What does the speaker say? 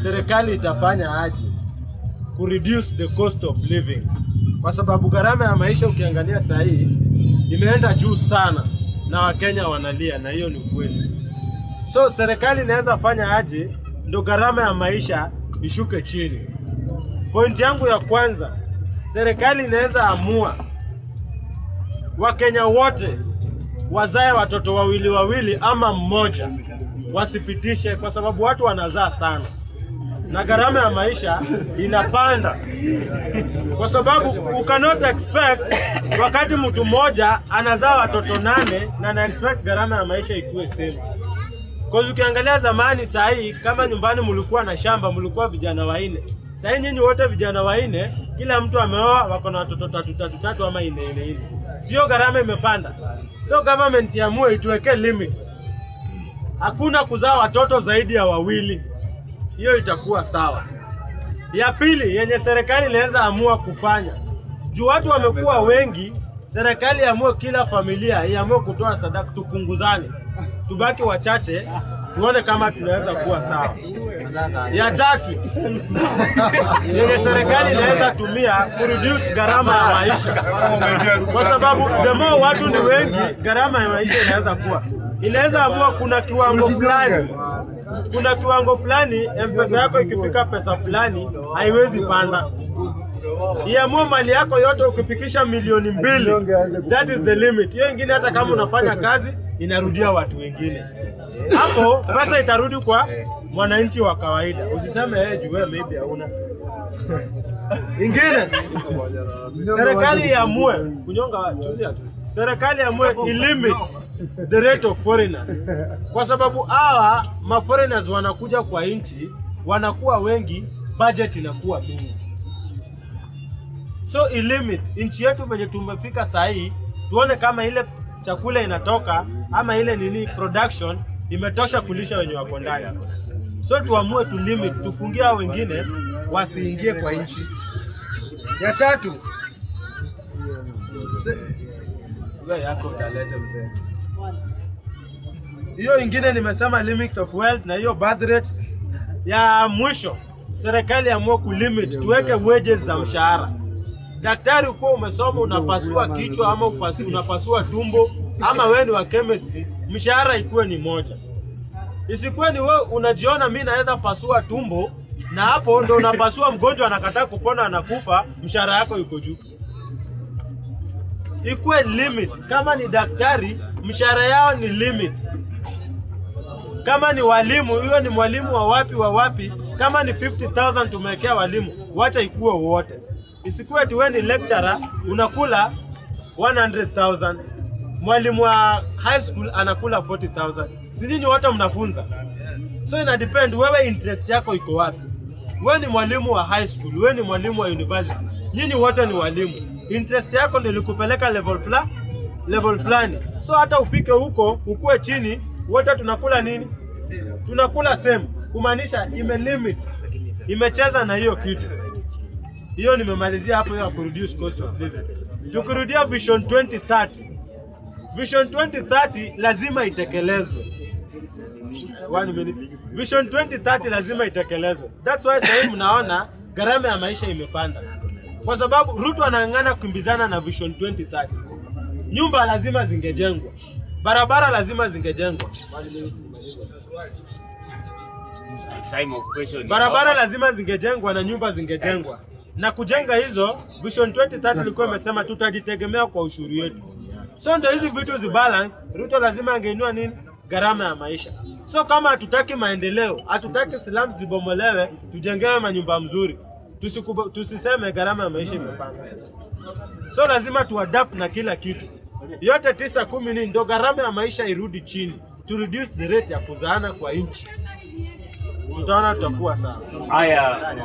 Serikali itafanya aje ku reduce the cost of living, kwa sababu gharama ya maisha ukiangalia saa hii imeenda juu sana na Wakenya wanalia, na hiyo ni kweli. So serikali inaweza fanya aje ndio gharama ya maisha ishuke chini? Point yangu ya kwanza, serikali inaweza amua Wakenya wote wazae watoto wawili ama mmoja, wasipitishe, kwa sababu watu wanazaa sana na gharama ya maisha inapanda, kwa sababu you cannot expect wakati mtu mmoja anazaa watoto 8 na ana expect gharama ya maisha ikuwe same. Kwa ukiangalia zamani, saa hii kama nyumbani mlikuwa na shamba, mlikuwa vijana 4. Saa hii nyinyi wote vijana 4, kila mtu ameoa, wako na watoto 3 ama 4. Sio gharama imepanda? So government iamue ituweke limit. Hakuna kuzaa watoto zaidi ya 2. Hiyo itakuwa sawa. Ya pili yenye serikali inaweza amua kufanya, juu watu wamekuwa wengi, serikali iamue kila familia iamue kutoa sadaka, tupunguzane, tubaki wachache, tuone kama tunaweza kuwa sawa. Ya tatu yenye serikali inaweza tumia ku reduce gharama ya maisha, kwa sababu the more watu ni wengi, gharama ya maisha inaweza amua kuna kiwango fulani M-Pesa yako ikifika pesa fulani haiwezi panda. Iamue mali yako yote ukifikisha milioni 2, that is the limit. Hiyo ingine hata kama unafanya kazi inarudia watu wengine. Hapo pesa itarudi kwa mwananchi wa kawaida. Usiseme juu maybe hauna. Ingine serikali iamue kunyonga watu. Serikali iamue limit the rate of foreigners, kwa sababu hawa ma foreigners wanakuja kwa nchi, wanakuwa wengi, budget inakuwa ndogo. So limit nchi yetu venye tumefika saa hii, tuone kama ile chakula inatoka ama ile production imetosha kulisha wenye wako ndani. So tuamue tu limit, tufungie wengine wasiingie kwa nchi. Ya tatu, yako utalete mzee. Hiyo ingine nimesema limit of wealth, na hiyo birth rate. Ya mwisho, serikali amue ku limit, tuweke wages za mshahara. Daktari uko umesoma unapasua kichwa ama unapasua tumbo, ama wewe ni wa chemistry, mshahara ikuwe ni moja. Isikuwe ni wewe unajiona mimi naweza pasua tumbo, na hapo ndo unapasua mgonjwa anakataa kupona anakufa, mshahara yako yuko juu. Ikuwe limit. Kama ni daktari, mshahara yao ni limit. Kama ni walimu, hiyo ni mwalimu wa wapi. Kama ni 50,000 tumewekea walimu, wacha ikuwe wote. Isikuwe ati wewe ni lecturer unakula 100,000, mwalimu wa high school anakula 40,000. Si nyinyi wote mnafunza? So ina depend wewe interest yako iko wapi. Wewe ni mwalimu wa high school, wewe ni mwalimu wa university, nyinyi wote ni walimu. Interest yako ndio ilikupeleka level fulani. So hata ufike huko ukue chini, wote tunakula nini? Tunakula same. Kumaanisha ime imecheza na hiyo kitu. Hiyo nimemalizia hapo ya ku reduce cost of living. Tukirudia Vision 2030. Vision 2030 lazima itekelezwe. 1 minute. Vision 2030 lazima itekelezwe. That's why sasa mnaona gharama ya maisha imepanda, kwa sababu Ruto anang'ang'ana kukimbizana na Vision 2030. Nyumba lazima zingejengwa, barabara lazima zingejengwa, barabara lazima zingejengwa na nyumba zingejengwa. Na kujenga hizo, Vision 2030 ilikuwa imesema tutajitegemea kwa ushuru wetu. So ndio hizi vitu zibalance, Ruto lazima angeinua nini? Gharama ya maisha. So kama hatutaki maendeleo, hatutaki slums zibomolewe, tujengewe manyumba mzuri, tusiseme gharama ya maisha imepanda. So lazima tuadapt na kila kitu. Yote 9-10 ndio gharama ya maisha irudi chini, to reduce the rate ya kuzaana kwa nchi. Tutaona tutakuwa sawa. Haya.